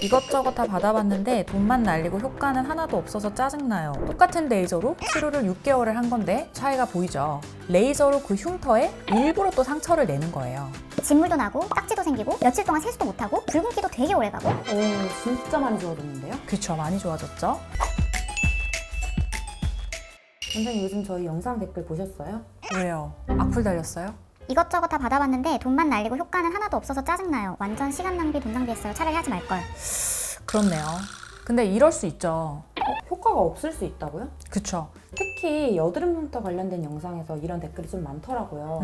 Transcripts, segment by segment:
이것저것 다 받아봤는데 돈만 날리고 효과는 하나도 없어서 짜증나요. 똑같은 레이저로 치료를 6개월을 한 건데 차이가 보이죠? 레이저로 그 흉터에 일부러 또 상처를 내는 거예요. 진물도 나고 딱지도 생기고 며칠 동안 세수도 못하고 붉은기도 되게 오래 가고. 오, 진짜 많이 좋아졌는데요? 그쵸, 많이 좋아졌죠? 원장님 요즘 저희 영상 댓글 보셨어요? 왜요? 악플 달렸어요? 이것저것 다 받아봤는데 돈만 날리고 효과는 하나도 없어서 짜증나요. 완전 시간 낭비, 돈 낭비했어요. 차라리 하지 말걸. 그렇네요. 근데 이럴 수 있죠. 효과가 없을 수 있다고요? 그쵸. 특히 여드름 흉터 관련된 영상에서 이런 댓글이 좀 많더라고요.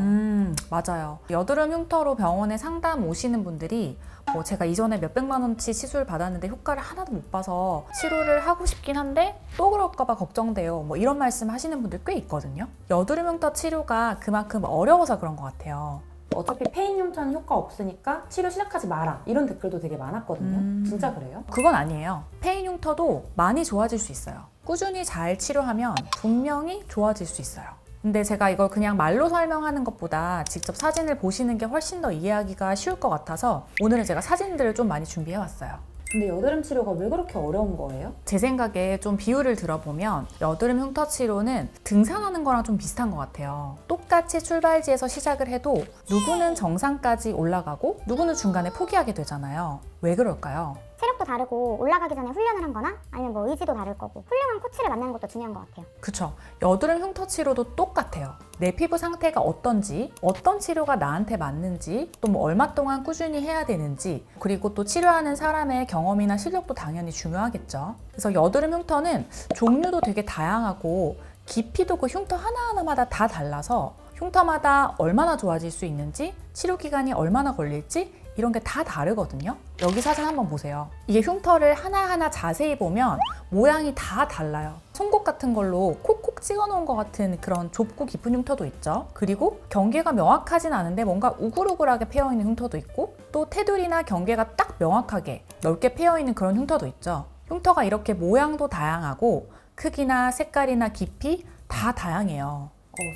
맞아요. 여드름 흉터로 병원에 상담 오시는 분들이 제가 이전에 몇백만 원치 시술 받았는데 효과를 하나도 못 봐서 치료를 하고 싶긴 한데 또 그럴까봐 걱정돼요. 이런 말씀 하시는 분들 꽤 있거든요. 여드름 흉터 치료가 그만큼 어려워서 그런 것 같아요. 어차피 페인 흉터는 효과 없으니까 치료 시작하지 마라 이런 댓글도 되게 많았거든요. 진짜 그래요? 그건 아니에요. 페인 흉터도 많이 좋아질 수 있어요. 꾸준히 잘 치료하면 분명히 좋아질 수 있어요. 근데 제가 이걸 그냥 말로 설명하는 것보다 직접 사진을 보시는 게 훨씬 더 이해하기가 쉬울 것 같아서 오늘은 제가 사진들을 좀 많이 준비해왔어요. 근데 여드름 치료가 왜 그렇게 어려운 거예요? 제 생각에 좀 비유를 들어보면 여드름 흉터 치료는 등산하는 거랑 좀 비슷한 것 같아요. 똑같이 출발지에서 시작을 해도 누구는 정상까지 올라가고 누구는 중간에 포기하게 되잖아요. 왜 그럴까요? 체력도 다르고 올라가기 전에 훈련을 한 거나 아니면 뭐 의지도 다를 거고 훌륭한 코치를 만나는 것도 중요한 것 같아요. 그쵸. 여드름 흉터 치료도 똑같아요. 내 피부 상태가 어떤지, 어떤 치료가 나한테 맞는지, 또 얼마 동안 꾸준히 해야 되는지, 그리고 또 치료하는 사람의 경험이나 실력도 당연히 중요하겠죠. 그래서 여드름 흉터는 종류도 되게 다양하고 깊이도 그 흉터 하나하나마다 다 달라서 흉터마다 얼마나 좋아질 수 있는지, 치료 기간이 얼마나 걸릴지 이런 게 다 다르거든요. 여기 사진 한번 보세요. 이게 흉터를 하나하나 자세히 보면 모양이 다 달라요. 송곳 같은 걸로 콕콕 찍어 놓은 것 같은 그런 좁고 깊은 흉터도 있죠. 그리고 경계가 명확하진 않은데 뭔가 우글우글하게 패여 있는 흉터도 있고 또 테두리나 경계가 딱 명확하게 넓게 패여 있는 그런 흉터도 있죠. 흉터가 이렇게 모양도 다양하고 크기나 색깔이나 깊이 다 다양해요.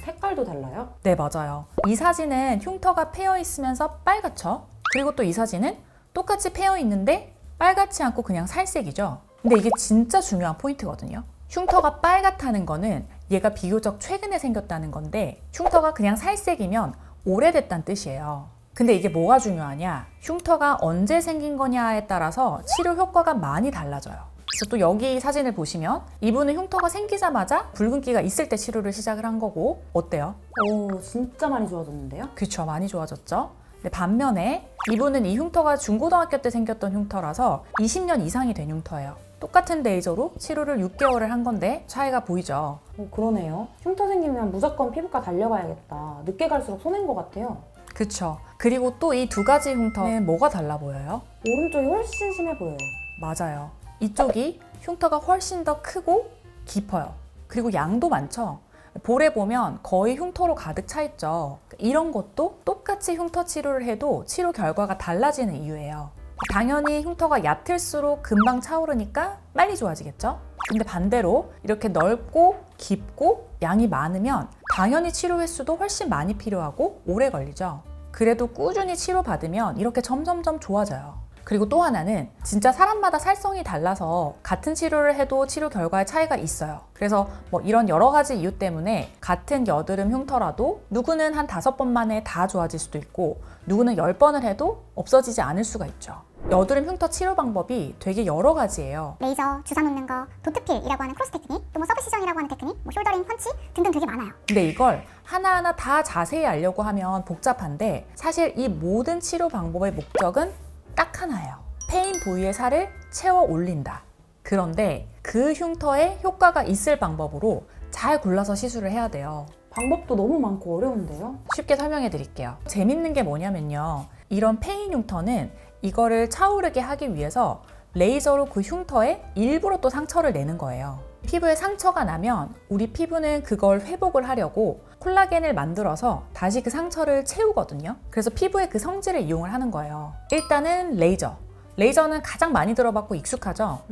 색깔도 달라요? 네, 맞아요. 이 사진은 흉터가 패여 있으면서 빨갛죠? 그리고 또 이 사진은 똑같이 패여 있는데 빨갛지 않고 그냥 살색이죠? 근데 이게 진짜 중요한 포인트거든요. 흉터가 빨갛다는 거는 얘가 비교적 최근에 생겼다는 건데 흉터가 그냥 살색이면 오래됐다는 뜻이에요. 근데 이게 뭐가 중요하냐? 흉터가 언제 생긴 거냐에 따라서 치료 효과가 많이 달라져요. 그래서 또 여기 사진을 보시면 이분은 흉터가 생기자마자 붉은기가 있을 때 치료를 시작을 한 거고 어때요? 오, 진짜 많이 좋아졌는데요? 그쵸, 많이 좋아졌죠? 근데 반면에 이분은 이 흉터가 중고등학교 때 생겼던 흉터라서 20년 이상이 된 흉터예요. 똑같은 레이저로 치료를 6개월을 한 건데 차이가 보이죠? 그러네요. 흉터 생기면 무조건 피부과 달려가야겠다. 늦게 갈수록 손해인 것 같아요. 그쵸. 그리고 또 이 두 가지 흉터는 뭐가 달라 보여요? 오른쪽이 훨씬 심해 보여요. 맞아요. 이쪽이 흉터가 훨씬 더 크고 깊어요. 그리고 양도 많죠? 볼에 보면 거의 흉터로 가득 차 있죠. 이런 것도 똑같이 흉터 치료를 해도 치료 결과가 달라지는 이유예요. 당연히 흉터가 얕을수록 금방 차오르니까 빨리 좋아지겠죠? 근데 반대로 이렇게 넓고 깊고 양이 많으면 당연히 치료 횟수도 훨씬 많이 필요하고 오래 걸리죠. 그래도 꾸준히 치료받으면 이렇게 점점점 좋아져요. 그리고 또 하나는 진짜 사람마다 살성이 달라서 같은 치료를 해도 치료 결과에 차이가 있어요. 그래서 이런 여러 가지 이유 때문에 같은 여드름 흉터라도 누구는 한 5번 만에 다 좋아질 수도 있고 누구는 10번을 해도 없어지지 않을 수가 있죠. 여드름 흉터 치료 방법이 되게 여러 가지예요. 레이저, 주사 놓는 거, 도트필이라고 하는 크로스 테크닉, 또 서브시전이라고 하는 테크닉, 숄더링, 펀치 등등 되게 많아요. 근데 이걸 하나하나 다 자세히 알려고 하면 복잡한데 사실 이 모든 치료 방법의 목적은 딱 하나예요. 페인 부위의 살을 채워 올린다. 그런데 그 흉터에 효과가 있을 방법으로 잘 골라서 시술을 해야 돼요. 방법도 너무 많고 어려운데요? 쉽게 설명해 드릴게요. 재밌는 게 뭐냐면요. 이런 페인 흉터는 이거를 차오르게 하기 위해서 레이저로 그 흉터에 일부러 또 상처를 내는 거예요. 피부에 상처가 나면 우리 피부는 그걸 회복을 하려고 콜라겐을 만들어서 다시 그 상처를 채우거든요. 그래서 피부의 그 성질을 이용을 하는 거예요. 일단은 레이저. 레이저는 가장 많이 들어봤고 익숙하죠?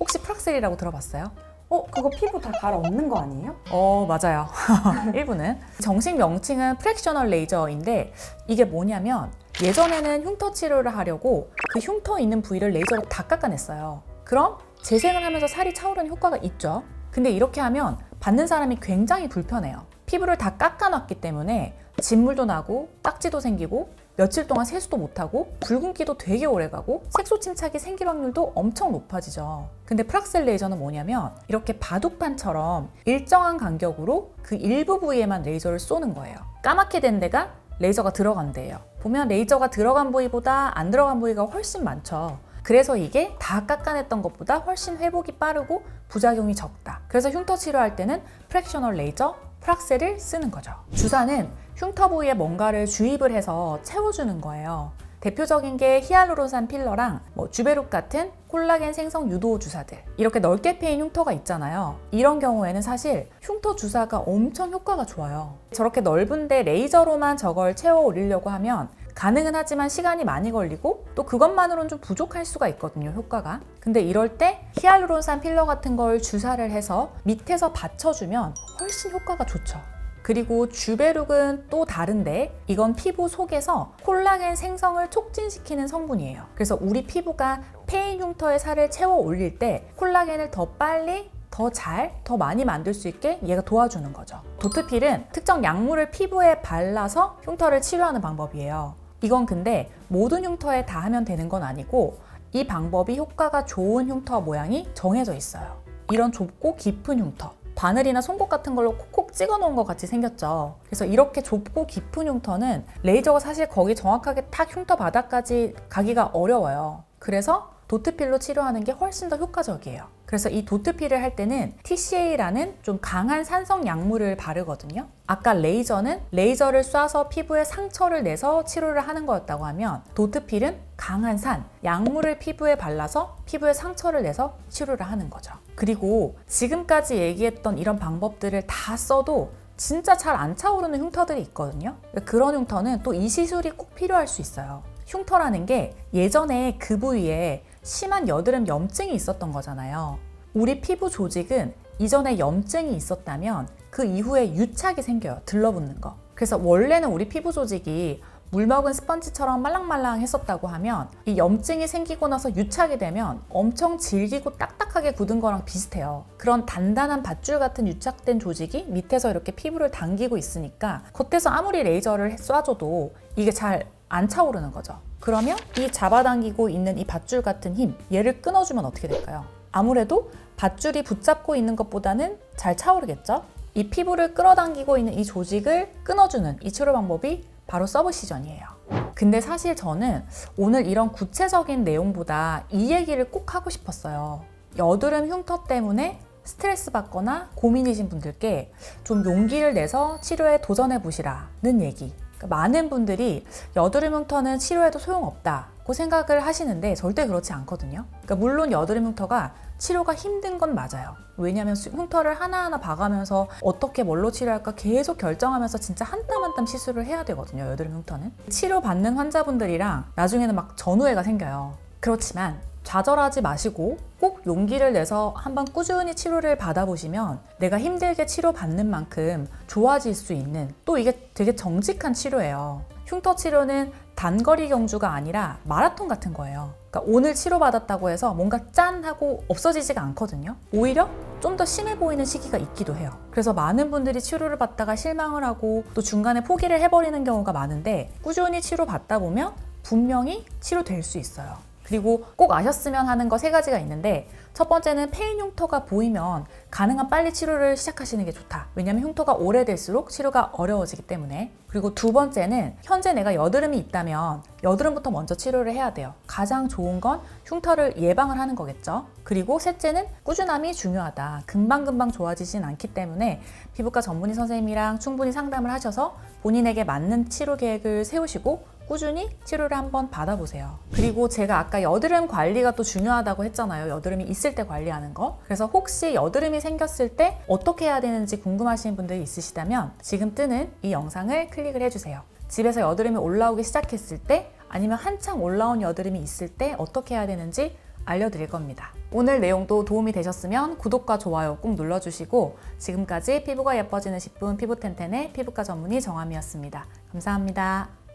혹시 프락셀이라고 들어봤어요? 그거 피부 다 갈아엎는 거 아니에요? 맞아요. 일부는. 정식 명칭은 프랙셔널 레이저인데 이게 뭐냐면 예전에는 흉터 치료를 하려고 그 흉터 있는 부위를 레이저로 다 깎아냈어요. 그럼 재생을 하면서 살이 차오르는 효과가 있죠. 근데 이렇게 하면 받는 사람이 굉장히 불편해요. 피부를 다 깎아놨기 때문에 진물도 나고 딱지도 생기고 며칠 동안 세수도 못하고 붉은기도 되게 오래가고 색소 침착이 생길 확률도 엄청 높아지죠. 근데 프락셀 레이저는 뭐냐면 이렇게 바둑판처럼 일정한 간격으로 그 일부 부위에만 레이저를 쏘는 거예요. 까맣게 된 데가 레이저가 들어간 데예요. 보면 레이저가 들어간 부위보다 안 들어간 부위가 훨씬 많죠. 그래서 이게 다 깎아냈던 것보다 훨씬 회복이 빠르고 부작용이 적다. 그래서 흉터 치료할 때는 프랙셔널 레이저, 프락셀을 쓰는 거죠. 주사는 흉터 부위에 뭔가를 주입을 해서 채워주는 거예요. 대표적인 게 히알루론산 필러랑 주베룩 같은 콜라겐 생성 유도 주사들. 이렇게 넓게 패인 흉터가 있잖아요. 이런 경우에는 사실 흉터 주사가 엄청 효과가 좋아요. 저렇게 넓은데 레이저로만 저걸 채워 올리려고 하면 가능은 하지만 시간이 많이 걸리고 또 그것만으로는 좀 부족할 수가 있거든요, 효과가. 근데 이럴 때 히알루론산 필러 같은 걸 주사를 해서 밑에서 받쳐주면 훨씬 효과가 좋죠. 그리고 주베룩은 또 다른데 이건 피부 속에서 콜라겐 생성을 촉진시키는 성분이에요. 그래서 우리 피부가 패인 흉터에 살을 채워 올릴 때 콜라겐을 더 빨리 더 많이 만들 수 있게 얘가 도와주는 거죠. 도트필은 특정 약물을 피부에 발라서 흉터를 치료하는 방법이에요. 이건 근데 모든 흉터에 다 하면 되는 건 아니고 이 방법이 효과가 좋은 흉터 모양이 정해져 있어요. 이런 좁고 깊은 흉터, 바늘이나 송곳 같은 걸로 콕콕 찍어 놓은 것 같이 생겼죠. 그래서 이렇게 좁고 깊은 흉터는 레이저가 사실 거기 정확하게 탁 흉터 바닥까지 가기가 어려워요. 그래서 도트필로 치료하는 게 훨씬 더 효과적이에요. 그래서 이 도트필을 할 때는 TCA라는 좀 강한 산성 약물을 바르거든요. 아까 레이저는 레이저를 쏴서 피부에 상처를 내서 치료를 하는 거였다고 하면 도트필은 강한 약물을 피부에 발라서 피부에 상처를 내서 치료를 하는 거죠. 그리고 지금까지 얘기했던 이런 방법들을 다 써도 진짜 잘 안 차오르는 흉터들이 있거든요. 그런 흉터는 또 이 시술이 꼭 필요할 수 있어요. 흉터라는 게 예전에 그 부위에 심한 여드름 염증이 있었던 거잖아요. 우리 피부 조직은 이전에 염증이 있었다면 그 이후에 유착이 생겨요. 들러붙는 거. 그래서 원래는 우리 피부 조직이 물 먹은 스펀지처럼 말랑말랑 했었다고 하면 이 염증이 생기고 나서 유착이 되면 엄청 질기고 딱딱하게 굳은 거랑 비슷해요. 그런 단단한 밧줄 같은 유착된 조직이 밑에서 이렇게 피부를 당기고 있으니까 겉에서 아무리 레이저를 쏴줘도 이게 잘 안 차오르는 거죠. 그러면 이 잡아당기고 있는 이 밧줄 같은 힘, 얘를 끊어주면 어떻게 될까요? 아무래도 밧줄이 붙잡고 있는 것보다는 잘 차오르겠죠? 이 피부를 끌어당기고 있는 이 조직을 끊어주는 이 치료 방법이 바로 서브시전이에요. 근데 사실 저는 오늘 이런 구체적인 내용보다 이 얘기를 꼭 하고 싶었어요. 여드름 흉터 때문에 스트레스 받거나 고민이신 분들께 좀 용기를 내서 치료에 도전해 보시라는 얘기. 많은 분들이 여드름 흉터는 치료해도 소용없다고 생각을 하시는데 절대 그렇지 않거든요. 물론 여드름 흉터가 치료가 힘든 건 맞아요. 왜냐하면 흉터를 하나하나 봐가면서 어떻게 뭘로 치료할까 계속 결정하면서 진짜 한 땀 한 땀 시술을 해야 되거든요. 여드름 흉터는. 치료받는 환자분들이랑 나중에는 막 전우애가 생겨요. 그렇지만 좌절하지 마시고 꼭 용기를 내서 한번 꾸준히 치료를 받아보시면 내가 힘들게 치료받는 만큼 좋아질 수 있는, 또 이게 되게 정직한 치료예요. 흉터 치료는 단거리 경주가 아니라 마라톤 같은 거예요. 그러니까 오늘 치료받았다고 해서 뭔가 짠 하고 없어지지가 않거든요. 오히려 좀 더 심해 보이는 시기가 있기도 해요. 그래서 많은 분들이 치료를 받다가 실망을 하고 또 중간에 포기를 해버리는 경우가 많은데 꾸준히 치료받다 보면 분명히 치료될 수 있어요. 그리고 꼭 아셨으면 하는 거 3가지가 있는데, 첫 번째는 패인 흉터가 보이면 가능한 빨리 치료를 시작하시는 게 좋다. 왜냐하면 흉터가 오래될수록 치료가 어려워지기 때문에. 그리고 2번째는 현재 내가 여드름이 있다면 여드름부터 먼저 치료를 해야 돼요. 가장 좋은 건 흉터를 예방을 하는 거겠죠. 그리고 셋째는 꾸준함이 중요하다. 금방금방 좋아지진 않기 때문에 피부과 전문의 선생님이랑 충분히 상담을 하셔서 본인에게 맞는 치료 계획을 세우시고 꾸준히 치료를 한번 받아보세요. 그리고 제가 아까 여드름 관리가 또 중요하다고 했잖아요. 여드름이 있을 때 관리하는 거. 그래서 혹시 여드름이 생겼을 때 어떻게 해야 되는지 궁금하신 분들이 있으시다면 지금 뜨는 이 영상을 클릭을 해주세요. 집에서 여드름이 올라오기 시작했을 때, 아니면 한창 올라온 여드름이 있을 때 어떻게 해야 되는지 알려드릴 겁니다. 오늘 내용도 도움이 되셨으면 구독과 좋아요 꼭 눌러주시고 지금까지 피부가 예뻐지는 10분 피부텐텐의 피부과 전문의 정함이었습니다. 감사합니다.